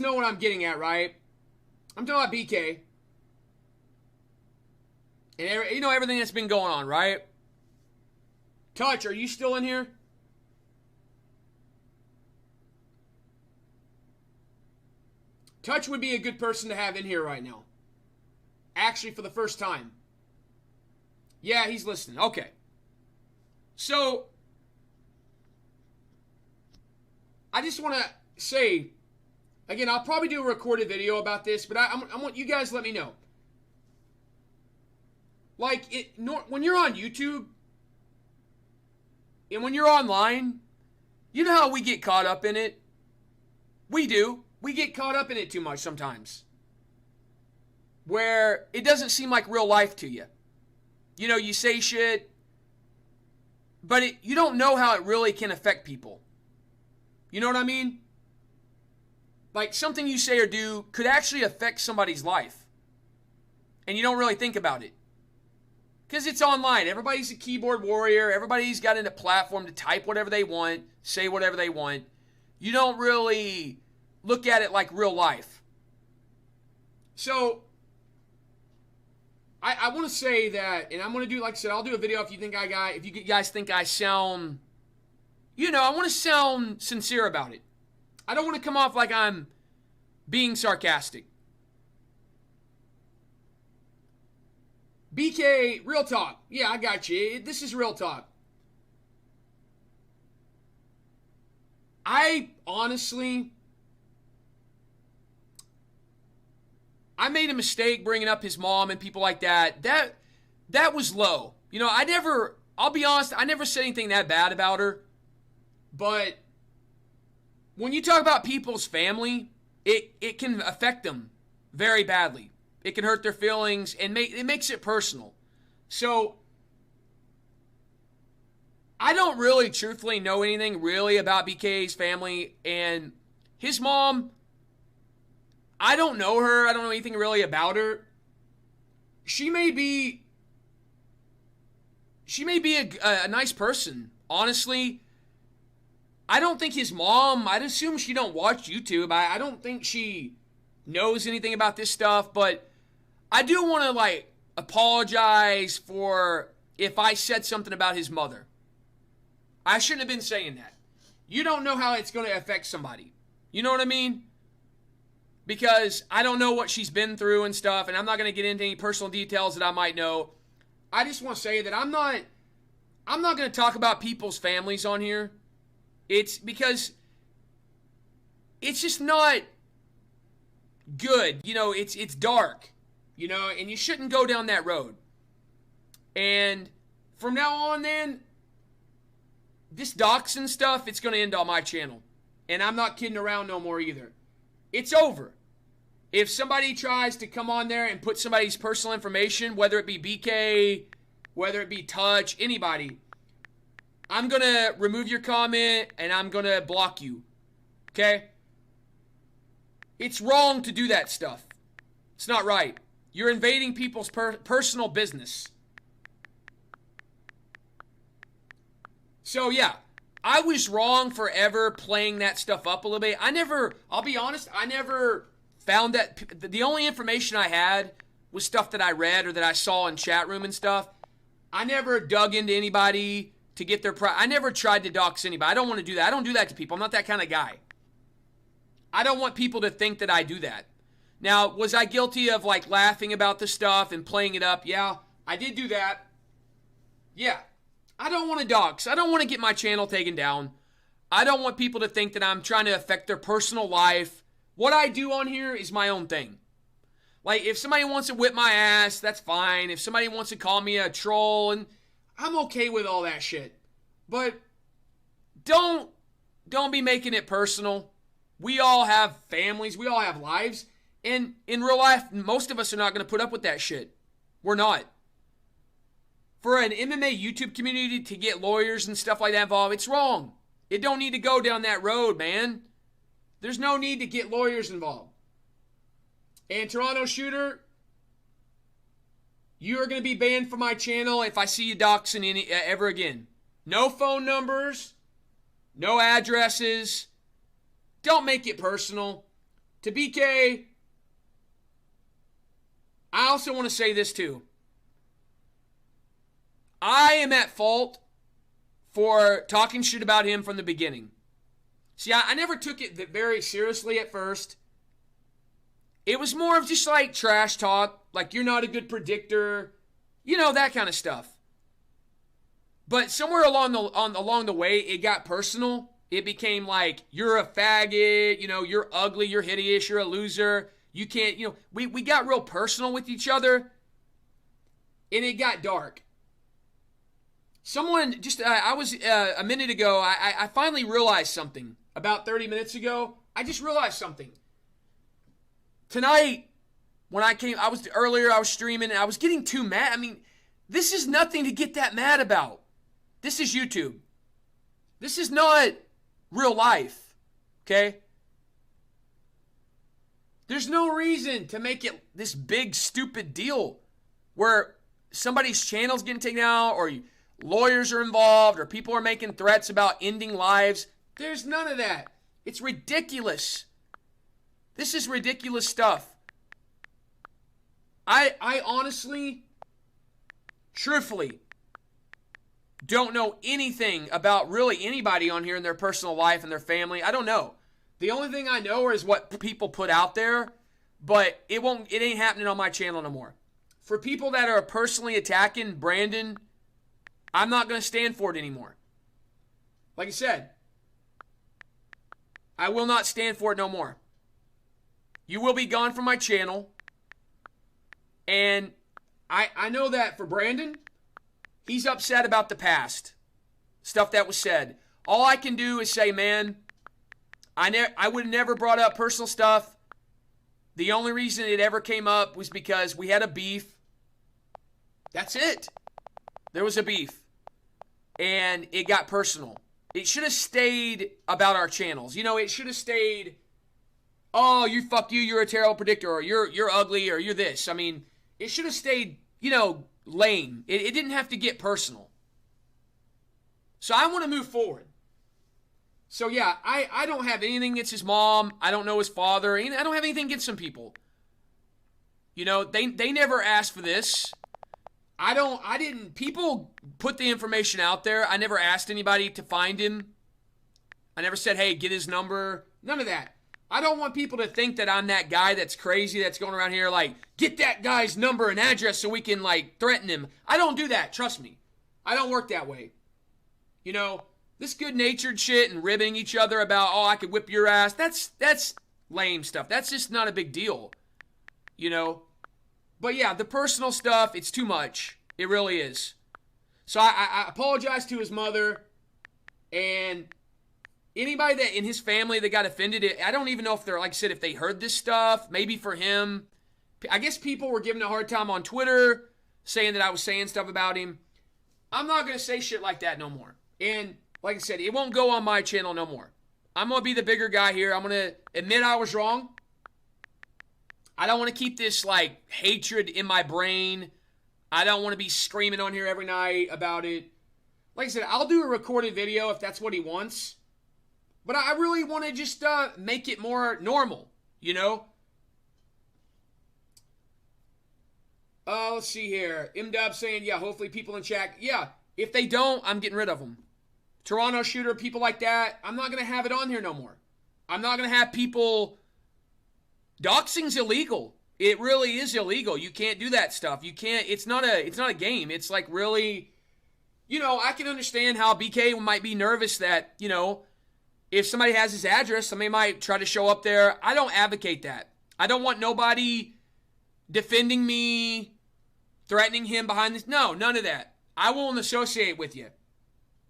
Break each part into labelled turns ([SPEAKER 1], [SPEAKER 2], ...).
[SPEAKER 1] know what I'm getting at, right? I'm talking about BK. And you know everything that's been going on, right? Touch, are you still in here? Touch would be a good person to have in here right now. Actually, for the first time. Yeah, he's listening. Okay. So, I just want to say, again, I'll probably do a recorded video about this, but I want you guys to let me know. Like, when you're on YouTube, and when you're online, you know how we get caught up in it? We do. We get caught up in it too much sometimes. Where it doesn't seem like real life to you. You know, you say shit, but you don't know how it really can affect people. You know what I mean? Like, something you say or do could actually affect somebody's life. And you don't really think about it. Because it's online. Everybody's a keyboard warrior. Everybody's got a platform to type whatever they want, say whatever they want. You don't really look at it like real life. So, I want to say that, and I'm going to do, like I said, I'll do a video if you guys think I sound, I want to sound sincere about it. I don't want to come off like I'm being sarcastic. BK, real talk. Yeah, I got you. This is real talk. I made a mistake bringing up his mom and people like that. That was low. I'll be honest, I never said anything that bad about her. But when you talk about people's family, it can affect them very badly. It can hurt their feelings, and it makes it personal. So, I don't really truthfully know anything really about BK's family, and his mom, I don't know her. I don't know anything really about her. She may be a nice person. Honestly, I don't think his mom, I'd assume she don't watch YouTube. I don't think she knows anything about this stuff, but I do want to, apologize for if I said something about his mother. I shouldn't have been saying that. You don't know how it's going to affect somebody. You know what I mean? Because I don't know what she's been through and stuff, and I'm not going to get into any personal details that I might know. I just want to say that I'm not going to talk about people's families on here. It's because it's just not good. It's dark. And you shouldn't go down that road. And from now on, then, this doxing stuff, it's going to end on my channel. And I'm not kidding around no more either. It's over. If somebody tries to come on there and put somebody's personal information, whether it be BK, whether it be Touch, anybody, I'm going to remove your comment and I'm going to block you. Okay? It's wrong to do that stuff. It's not right. You're invading people's personal business. So, yeah, I was wrong for ever playing that stuff up a little bit. I'll be honest, I never found that. The only information I had was stuff that I read or that I saw in chat room and stuff. I never dug into anybody to get their I never tried to dox anybody. I don't want to do that. I don't do that to people. I'm not that kind of guy. I don't want people to think that I do that. Now, was I guilty of laughing about the stuff and playing it up? Yeah, I did do that. Yeah. I don't want to dox. I don't want to get my channel taken down. I don't want people to think that I'm trying to affect their personal life. What I do on here is my own thing. If somebody wants to whip my ass, that's fine. If somebody wants to call me a troll, and I'm okay with all that shit. But don't be making it personal. We all have families. We all have lives. And in real life, most of us are not going to put up with that shit. We're not. For an MMA YouTube community to get lawyers and stuff like that involved, it's wrong. It don't need to go down that road, man. There's no need to get lawyers involved. And Toronto Shooter, you're going to be banned from my channel if I see you doxing ever again. No phone numbers, no addresses. Don't make it personal. to BK, I also want to say this too. I am at fault for talking shit about him from the beginning. See, I never took it very seriously at first. It was more of just like trash talk, like you're not a good predictor, you know, that kind of stuff. But somewhere along the way, it got personal. It became like, you're a faggot, you know, you're ugly, you're hideous, you're a loser. You can't, you know, we got real personal with each other. And it got dark. Someone just, I was, a minute ago, I finally realized something. About 30 minutes ago, I just realized something. Tonight, when I was streaming and I was getting too mad. I mean, this is nothing to get that mad about. This is YouTube. This is not real life, okay? There's no reason to make it this big, stupid deal where somebody's channel's getting taken out or lawyers are involved or people are making threats about ending lives. There's none of that. It's ridiculous. This is ridiculous stuff. I honestly, truthfully, don't know anything about really anybody on here in their personal life and their family. I don't know. The only thing I know is what people put out there, but it ain't happening on my channel no more. For people that are personally attacking Brandon, I'm not going to stand for it anymore. Like I said, I will not stand for it no more. You will be gone from my channel. And I know that for Brandon, he's upset about the past. Stuff that was said. All I can do is say, man, I would have never brought up personal stuff. The only reason it ever came up was because we had a beef. That's it. There was a beef. And it got personal. It should have stayed about our channels. You know, it should have stayed, oh, you're a terrible predictor, or you're ugly, or you're this. I mean, it should have stayed, you know, lame. It didn't have to get personal. So I want to move forward. So yeah, I don't have anything against his mom. I don't know his father. I don't have anything against some people. You know, they never asked for this. People put the information out there. I never asked anybody to find him. I never said, hey, get his number. None of that. I don't want people to think that I'm that guy that's crazy that's going around here like, get that guy's number and address so we can like threaten him. I don't do that. Trust me. I don't work that way. You know, this good-natured shit and ribbing each other about, oh, I could whip your ass. That's lame stuff. That's just not a big deal. You know? But yeah, the personal stuff, it's too much. It really is. So I apologize to his mother and anybody that in his family that got offended. I don't even know if they're, like I said, if they heard this stuff. Maybe for him. I guess people were giving a hard time on Twitter saying that I was saying stuff about him. I'm not going to say shit like that no more. And like I said, it won't go on my channel no more. I'm going to be the bigger guy here. I'm going to admit I was wrong. I don't want to keep this, like, hatred in my brain. I don't want to be screaming on here every night about it. Like I said, I'll do a recorded video if that's what he wants. But I really want to just make it more normal, you know? Let's see here. M-Dub saying, yeah, hopefully people in chat. Yeah, if they don't, I'm getting rid of them. Toronto Shooter, people like that, I'm not going to have it on here no more. I'm not going to have people... Doxing's illegal. It really is illegal. You can't do that stuff. You can't, it's not a game. It's like really, you know, I can understand how BK might be nervous that, you know, if somebody has his address, somebody might try to show up there. I don't advocate that. I don't want nobody defending me, threatening him behind this. No, none of that. I won't associate with you.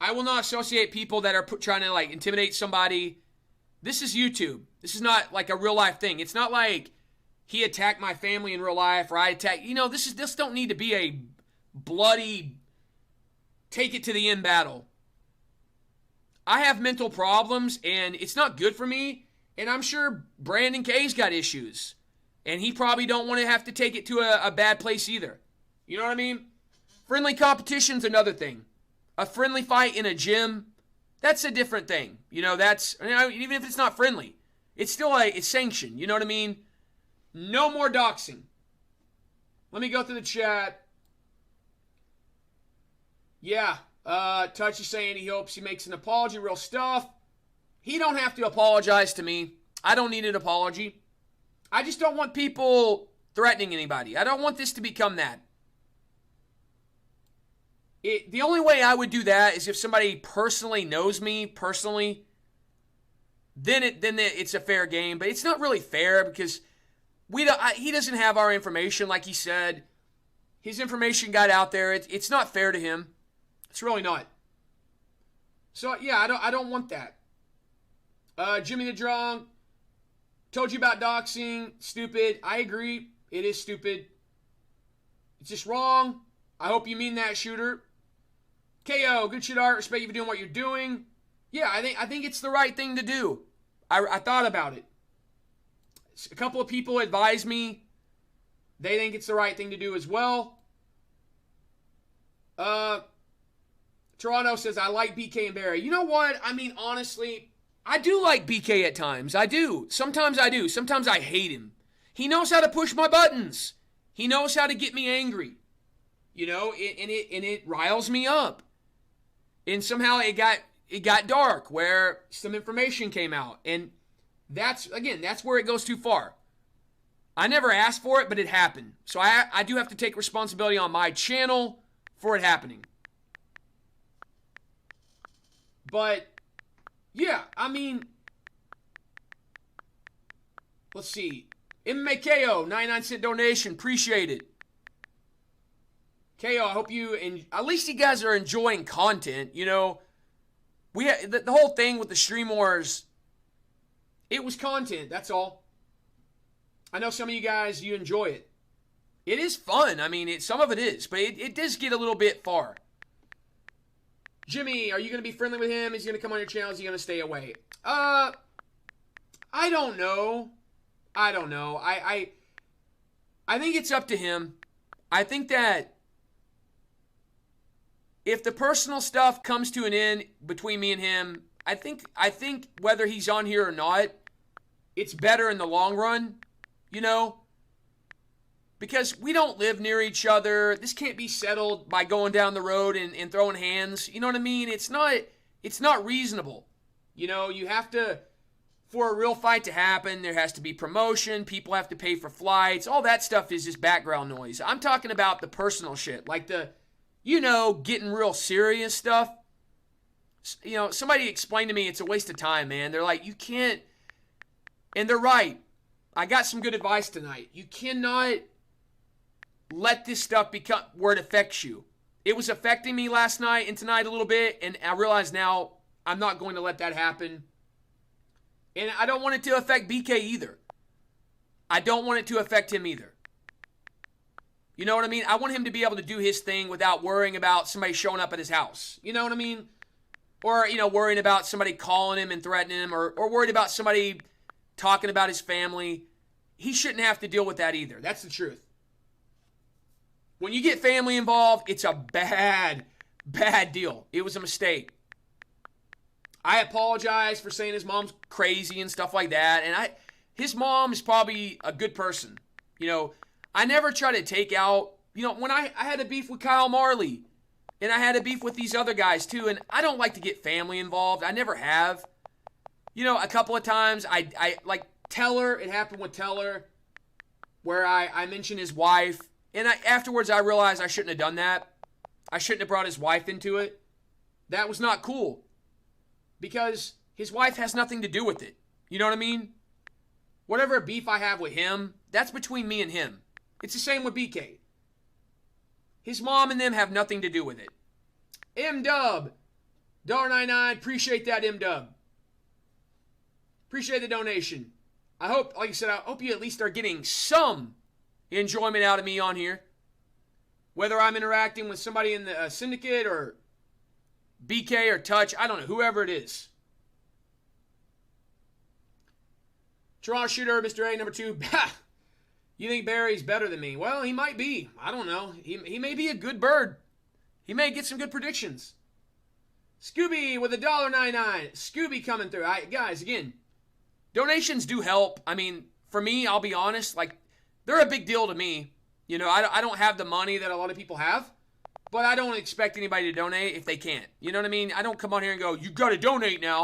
[SPEAKER 1] I will not associate people that are trying to like intimidate somebody. This is YouTube. This is not like a real life thing. It's not like he attacked my family in real life or I attacked, you know, this don't need to be a bloody take it to the end battle. I have mental problems and it's not good for me. And I'm sure Brandon K's got issues. And he probably don't want to have to take it to a bad place either. You know what I mean? Friendly competition's another thing. A friendly fight in a gym, that's a different thing. You know, that's, you know, even if it's not friendly. It's still it's sanctioned. You know what I mean? No more doxing. Let me go through the chat. Yeah, Touch is saying he hopes he makes an apology. Real stuff. He don't have to apologize to me. I don't need an apology. I just don't want people threatening anybody. I don't want this to become that. The only way I would do that is if somebody personally knows me, then it's a fair game. But it's not really fair because he doesn't have our information, like he said. His information got out there. It's not fair to him. It's really not. So yeah, I don't want that. Jimmy the Drunk told you about doxing. Stupid. I agree. It is stupid. It's just wrong. I hope you mean that, Shooter. KO, good shit, Art. Respect you for doing what you're doing. Yeah, I think it's the right thing to do. I thought about it. A couple of people advised me. They think it's the right thing to do as well. Toronto says, I like BK and Barry. You know what? I mean, honestly, I do like BK at times. I do. Sometimes I do. Sometimes I hate him. He knows how to push my buttons. He knows how to get me angry. You know, and it riles me up. And somehow it got dark where some information came out. And that's where it goes too far. I never asked for it, but it happened. So I do have to take responsibility on my channel for it happening. But, yeah, I mean, let's see. MMA KO, 99-cent donation. Appreciate it. KO, I hope at least you guys are enjoying content. You know, the whole thing with the Stream Wars, it was content, that's all. I know some of you guys, you enjoy it. It is fun. I mean, some of it is, but it does get a little bit far. Jimmy, are you going to be friendly with him? Is he going to come on your channel? Is he going to stay away? I don't know. I think it's up to him. I think that if the personal stuff comes to an end between me and him, I think whether he's on here or not, it's better in the long run, you know? Because we don't live near each other. This can't be settled by going down the road and throwing hands. You know what I mean? It's not reasonable. You know, you have to, for a real fight to happen, there has to be promotion. People have to pay for flights. All that stuff is just background noise. I'm talking about the personal shit. Like getting real serious stuff. You know, somebody explained to me it's a waste of time, man. They're like, you can't, and they're right. I got some good advice tonight. You cannot let this stuff become where it affects you. It was affecting me last night and tonight a little bit, and I realize now I'm not going to let that happen. And I don't want it to affect BK either. I don't want it to affect him either. You know what I mean? I want him to be able to do his thing without worrying about somebody showing up at his house. You know what I mean? Or, worrying about somebody calling him and threatening him, or worried about somebody talking about his family. He shouldn't have to deal with that either. That's the truth. When you get family involved, it's a bad deal. It was a mistake. I apologize for saying his mom's crazy and stuff like that. And his mom is probably a good person. You know, I never try to take out, when I had a beef with Kyle Marley, and I had a beef with these other guys too, and I don't like to get family involved. I never have. A couple of times, I like Teller, it happened with Teller, where I mentioned his wife, and afterwards I realized I shouldn't have done that. I shouldn't have brought his wife into it. That was not cool. Because his wife has nothing to do with it. You know what I mean? Whatever beef I have with him, that's between me and him. It's the same with BK. His mom and them have nothing to do with it. M-Dub, $1.99. Appreciate that, M-Dub. Appreciate the donation. I hope, like I said, I hope you at least are getting some enjoyment out of me on here. Whether I'm interacting with somebody in the syndicate or BK or Touch, I don't know, whoever it is. Toronto Shooter, Mr. A, number 2. You think Barry's better than me? Well, he might be. I don't know. He may be a good bird. He may get some good predictions. Scooby with $1.99. Scooby coming through. Guys, again, donations do help. I mean, for me, I'll be honest, like, they're a big deal to me. You know, I don't have the money that a lot of people have, but I don't expect anybody to donate if they can't. You know what I mean? I don't come on here and go, you got to donate now.